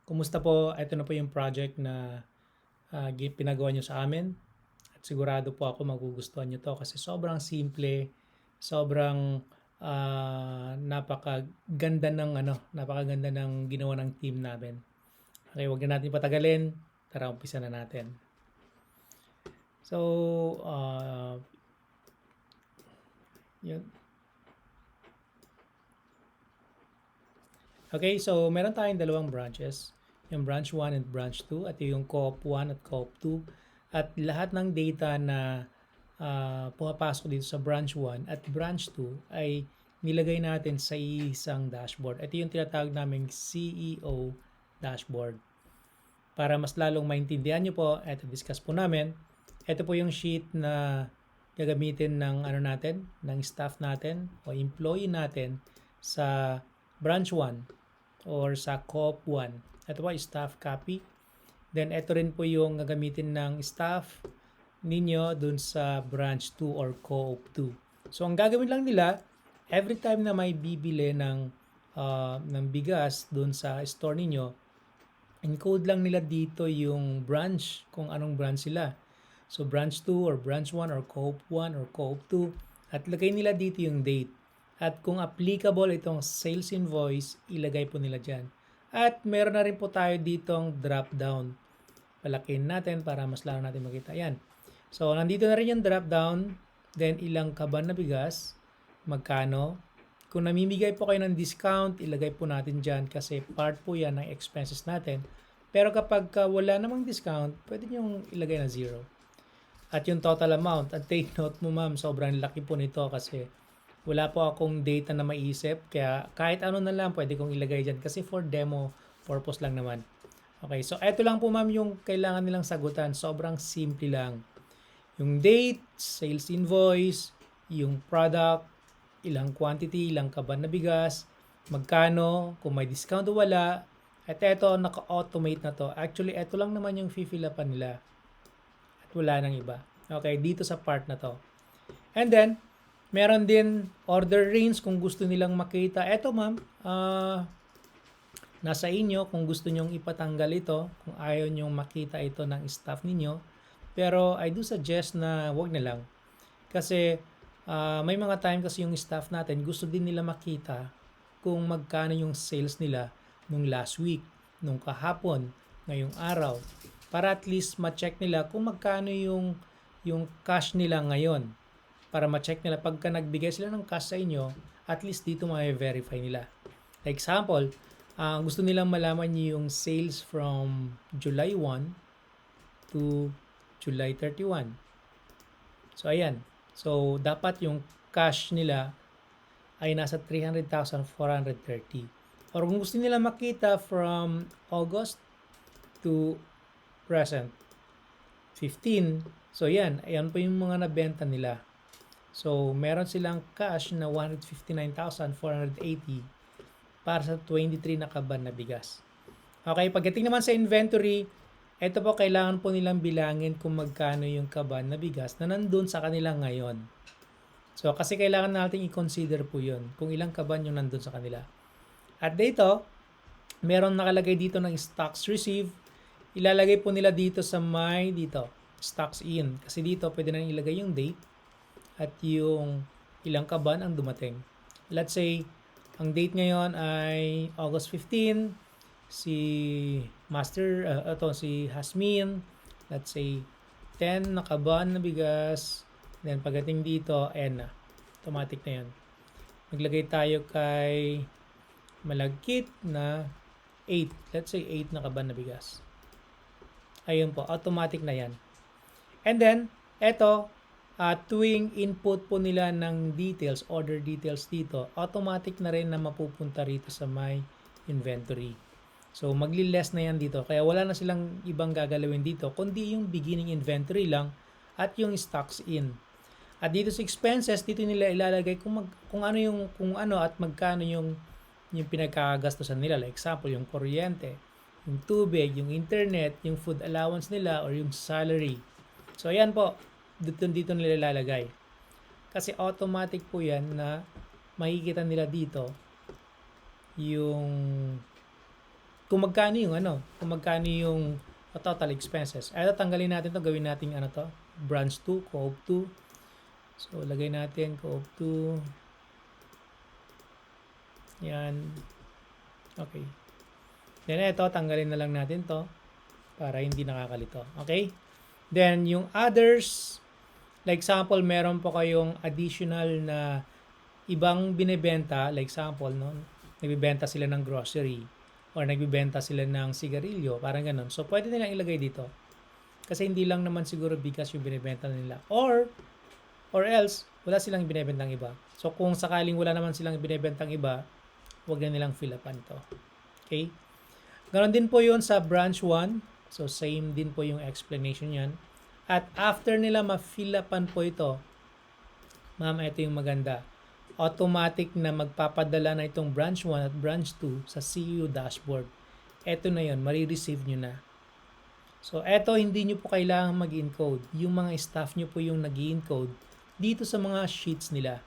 Kumusta po? Ito na po yung project na pinagawa nyo sa amin. At sigurado po ako magugustuhan nyo to kasi sobrang simple, sobrang napakaganda ng ginawa ng team namin. Okay, wag na natin patagalin. Tara, umpisa na natin. So, yun. Okay, so meron tayong dalawang branches. Yung branch 1 and branch 2 at yung co-op 1 at co-op 2. At lahat ng data na pumapasok dito sa branch 1 at branch 2 ay nilagay natin sa isang dashboard. Ito yung tinatawag naming CEO dashboard. Para mas lalong maintindihan nyo po, ito discuss po namin. Ito po yung sheet na gagamitin ng ng staff natin o employee natin sa branch 1 or sa co-op 1. Ito po staff copy. Then ito rin po yung gagamitin ng staff ninyo dun sa branch 2 or co-op 2. So ang gagawin lang nila, every time na may bibili ng bigas dun sa store ninyo, encode lang nila dito yung branch, kung anong branch sila. So branch 2 or branch 1 or co-op 1 or co-op 2 at lagay nila dito yung date. At kung applicable itong sales invoice, ilagay po nila dyan. At meron na rin po tayo ditong drop down. Palakihin natin para mas lalo natin makita. Yan. So nandito na rin yung drop down. Then ilang kaban na bigas. Magkano. Kung namimigay po kayo ng discount, ilagay po natin dyan kasi part po yan ng expenses natin. Pero kapag wala namang discount, pwede nyo ilagay na 0. At yung total amount, at take note mo ma'am, sobrang laki po nito kasi wala po akong data na maisip. Kaya kahit ano na lang pwede kong ilagay dyan kasi for demo purpose lang naman. Okay, so eto lang po ma'am yung kailangan nilang sagutan. Sobrang simple lang. Yung date, sales invoice, yung product, ilang quantity, ilang kaban na bigas, magkano, kung may discount o wala. At eto, naka-automate na to. Actually, eto lang naman yung fill upan nila. At wala nang iba. Okay, dito sa part na to. And then, meron din order range kung gusto nilang makita. Eto ma'am, nasa inyo kung gusto nyong ipatanggal ito, kung ayaw nyong makita ito ng staff ninyo. Pero I do suggest na wag na lang. Kasi may mga time kasi yung staff natin gusto din nila makita kung magkano yung sales nila nung last week, nung kahapon, ngayong araw. Para at least ma-check nila kung magkano yung cash nila ngayon. Para ma-check nila pagka nagbigay sila ng cash sa inyo, at least dito ma-verify nila. Like example, gusto nilang malaman yung sales from July 1 to July 31. So ayan. So dapat yung cash nila ay nasa 300,430. Or kung gusto nila makita from August to present 15. So yan, ayan po yung mga nabenta nila. So meron silang cash na 159,480 para sa 23 na kaban na bigas. Okay, pagdating naman sa inventory, ito po kailangan po nilang bilangin kung magkano yung kaban na bigas na nandun sa kanila ngayon. So kasi kailangan natin i-consider po yun kung ilang kaban yung nandun sa kanila. At dito, meron nakalagay dito ng stocks received. Ilalagay po nila dito sa dito, stocks in. Kasi dito pwede na ilagay yung date at yung ilang kaban ang dumating. Let's say, ang date ngayon ay August 15. Si si Hasmin, let's say 10 na kaban na bigas. Then pagdating dito, N na. Automatic na yun. Maglagay tayo kay malagkit na 8. Let's say 8 na kaban na bigas. Ayun po, automatic na yan. And then, eto, tuwing input po nila ng details, order details dito, automatic na rin na mapupunta rito sa my inventory. So, magli-less na yan dito. Kaya wala na silang ibang gagalawin dito, kundi yung beginning inventory lang at yung stocks in. At dito sa expenses, dito nila ilalagay kung ano at magkano yung pinagkakagastusan nila. Like example, yung kuryente, yung tubig, yung internet, yung food allowance nila, or yung salary. So, ayan po. Dito nila ilalagay. Kasi automatic po yan na makikita nila dito yung kung magkano yung ano, kung magkano yung total expenses. Ito, tanggalin natin to, gawin natin ano to, branch 2, co-op 2. So, lagay natin co-op 2. Yan. Okay. Then, ito, tanggalin na lang natin to para hindi nakakalito. Okay? Then, yung others, like example, meron po kayong additional na ibang binebenta, like example, no? Nagbibenta sila ng grocery or nagbibenta sila ng sigarilyo, parang ganun. So, pwede nilang ilagay dito. Kasi hindi lang naman siguro bigas yung binebenta nila. Or else, wala silang binebentang iba. So, kung sakaling wala naman silang binebentang iba, huwag na nilang fill upan to. Okay? Ganon din po yun sa branch 1. So, same din po yung explanation yan. At after nila ma-fill upan po ito, ma'am, ito yung maganda. Automatic na magpapadala na itong branch 1 at branch 2 sa CU dashboard. Ito na yun, marireceive nyo na. So, eto hindi nyo po kailangan mag-encode. Yung mga staff nyo po yung nag-encode dito sa mga sheets nila.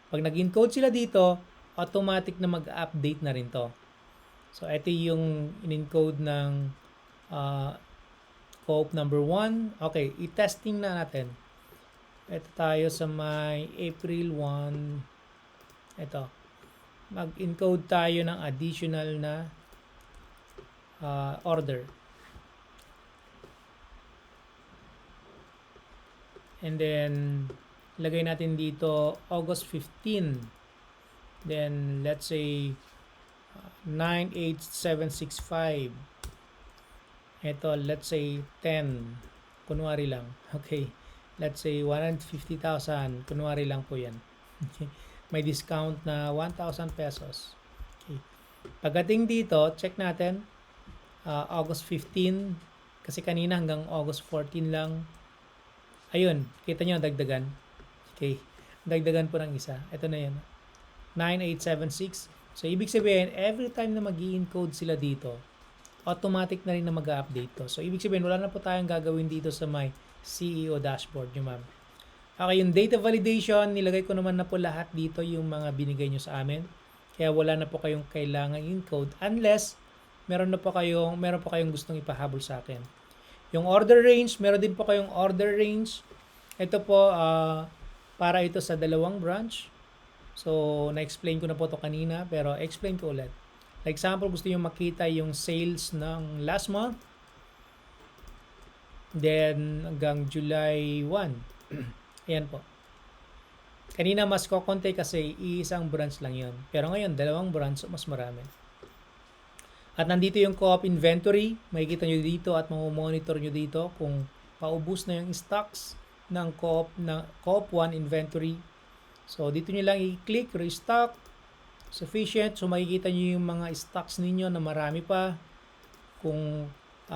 Pag nag-encode sila dito, automatic na mag-update na rin to. So, ito yung in-encode ng co-op number 1. Okay, i-testing na natin. Ito tayo sa may April 1. Ito. Mag-encode tayo ng additional na order. And then, lagay natin dito August 15. Then, let's say 98765. Ito, let's say 10. Kunwari lang. Okay. Let's say 150,000. Kunwari lang po yan. May discount na 1,000 pesos. Okay. Pagdating dito, check natin. August 15. Kasi kanina hanggang August 14 lang. Ayun, kita nyo, dagdagan. Okay, dagdagan po ng isa. Ito na yan. 9876. So, ibig sabihin, every time na mag-i-encode sila dito, automatic na rin na mag-update to. So, ibig sabihin, wala na po tayong gagawin dito sa my CEO dashboard nyo, ma'am. Okay, yung data validation, nilagay ko naman na po lahat dito yung mga binigay nyo sa amin. Kaya wala na po kayong kailangan encode unless meron po kayong gustong ipahabol sa akin. Yung order range, meron din po kayong order range. Ito po, para ito sa dalawang branch. So, na-explain ko na po ito kanina, pero explain ko ulit. Like example, gusto nyo makita yung sales ng last month. Then, hanggang July 1. Ayan po. Kanina mas kokonte kasi isang branch lang yun. Pero ngayon, dalawang branch, mas marami. At nandito yung co-op inventory. Makikita nyo dito at monitor nyo dito kung paubos na yung stocks ng co-op 1 inventory. So, dito nyo lang i-click, restock, sufficient. So, makikita nyo yung mga stocks ninyo na marami pa. Kung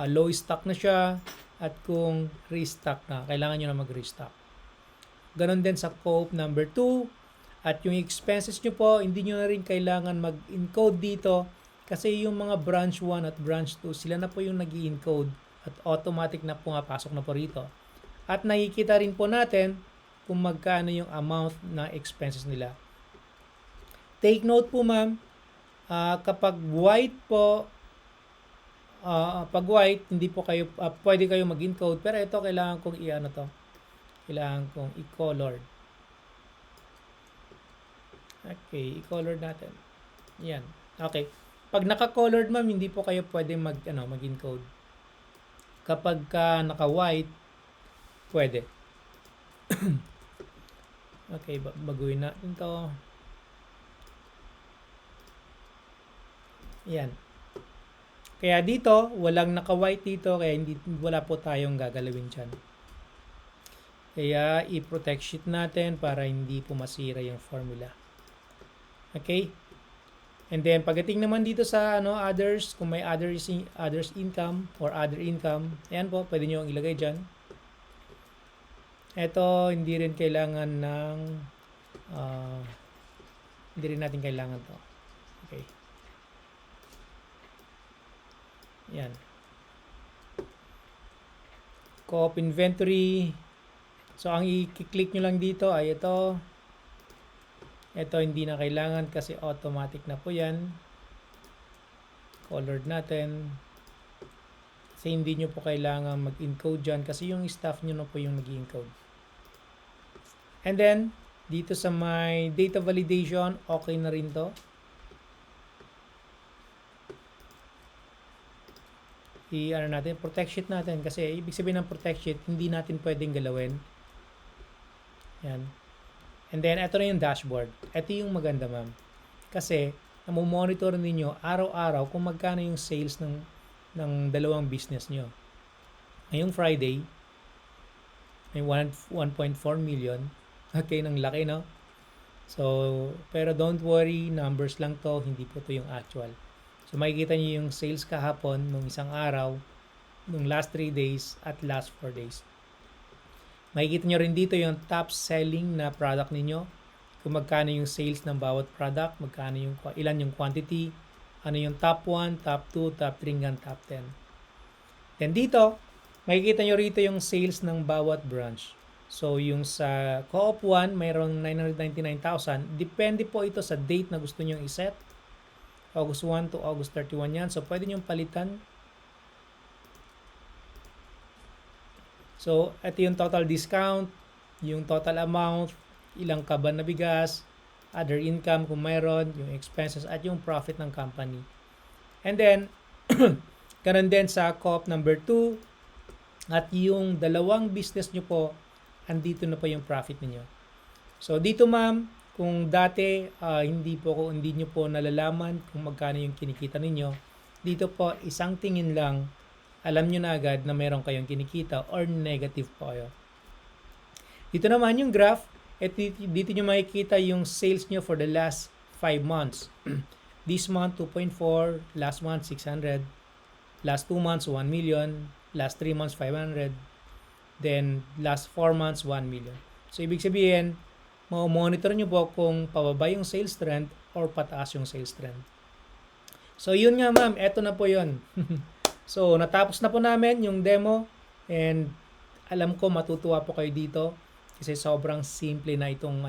low stock na siya at kung restock na. Kailangan nyo na mag-restock. Ganon din sa co-op number 2. At yung expenses nyo po, hindi nyo na rin kailangan mag-encode dito. Kasi yung mga branch 1 at branch 2, sila na po yung nag-i-encode at automatic na pumapasok na po rito. At nakikita rin po natin kung magkano yung amount na expenses nila. Take note po, ma'am, kapag white po, pag white, hindi po kayo, pwede kayo mag-encode, pero ito kailangan kong kailangan kong i-colored. Okay, i-colored natin. Yan. Okay. Pag naka-colored, ma'am, hindi po kayo pwede mag-encode. Kapag naka-white, pwede. Okay, baguhin natin to. Yan. Kaya dito, walang naka-white dito, kaya wala po tayong gagalawin dyan. Kaya i-protect sheet natin para hindi po masira yung formula. Okay? And then, pagdating naman dito sa others, kung may others income or other income, ayan po, pwede nyo ilagay dyan. Ito, hindi rin kailangan ng, hindi rin natin kailangan to. Okay. Yan. Co-op inventory. So, ang i-click nyo lang dito ay ito. Ito hindi na kailangan kasi automatic na po yan. colored natin. Kasi hindi nyo po kailangan mag-encode dyan kasi yung staff nyo na po yung nag-encode. And then, dito sa my data validation, okay na rin to. I-ano natin, protect sheet natin kasi ibig sabihin ng protect sheet, hindi natin pwedeng galawin. Yan. And then, ito na yung dashboard. Ito yung maganda, ma'am. Kasi, namomonitor ninyo araw-araw kung magkano yung sales ng dalawang business nyo. Ngayong Friday, may 1.4 million. Okay, ng laki, no? So, pero don't worry, numbers lang to, hindi po to yung actual. So, makikita nyo yung sales kahapon nung isang araw, nung last 3 days at last 4 days. Makikita nyo rin dito yung top selling na product ninyo, kung magkano yung sales ng bawat product, magkano yung, ilan yung quantity, ano yung top 1, top 2, top 3, hanggang top 10. Then dito, makikita nyo rito yung sales ng bawat branch. So, yung sa Co-op 1, mayroong 999,000. Depende po ito sa date na gusto nyo iset. August 1 to August 31 yan. So, pwede nyo palitan. So, ito yung total discount, yung total amount, ilang kaban na bigas, other income kung mayroon, yung expenses, at yung profit ng company. And then, karon din sa Co-op number 2, at yung dalawang business nyo po, andito na po yung profit niyo. So, dito ma'am, kung dati hindi nyo po nalalaman kung magkano yung kinikita ninyo, dito po isang tingin lang, alam nyo na agad na meron kayong kinikita or negative po kayo. Dito naman yung graph, dito nyo makikita yung sales nyo for the last 5 months. This month, 2.4, last month, 600, last 2 months, 1 million, last 3 months, 500, then last 4 months, 1 million. So, ibig sabihin, monitor nyo po kung pababa yung sales trend or pataas yung sales trend. So, yun nga ma'am, eto na po yun. So, natapos na po namin yung demo and alam ko matutuwa po kayo dito kasi sobrang simple na itong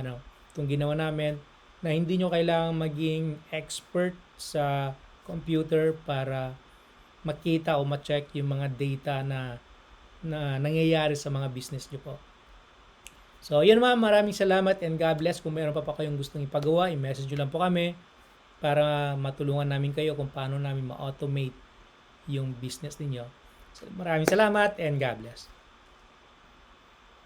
ginawa namin na hindi nyo kailangan maging expert sa computer para makita o ma-check yung mga data na nangyayari sa mga business nyo po. So, yun ma'am, maraming salamat and God bless. Kung meron pa kayong gustong ipagawa, i-message nyo lang po kami para matulungan namin kayo kung paano namin ma-automate yung business ninyo. So, maraming salamat and God bless.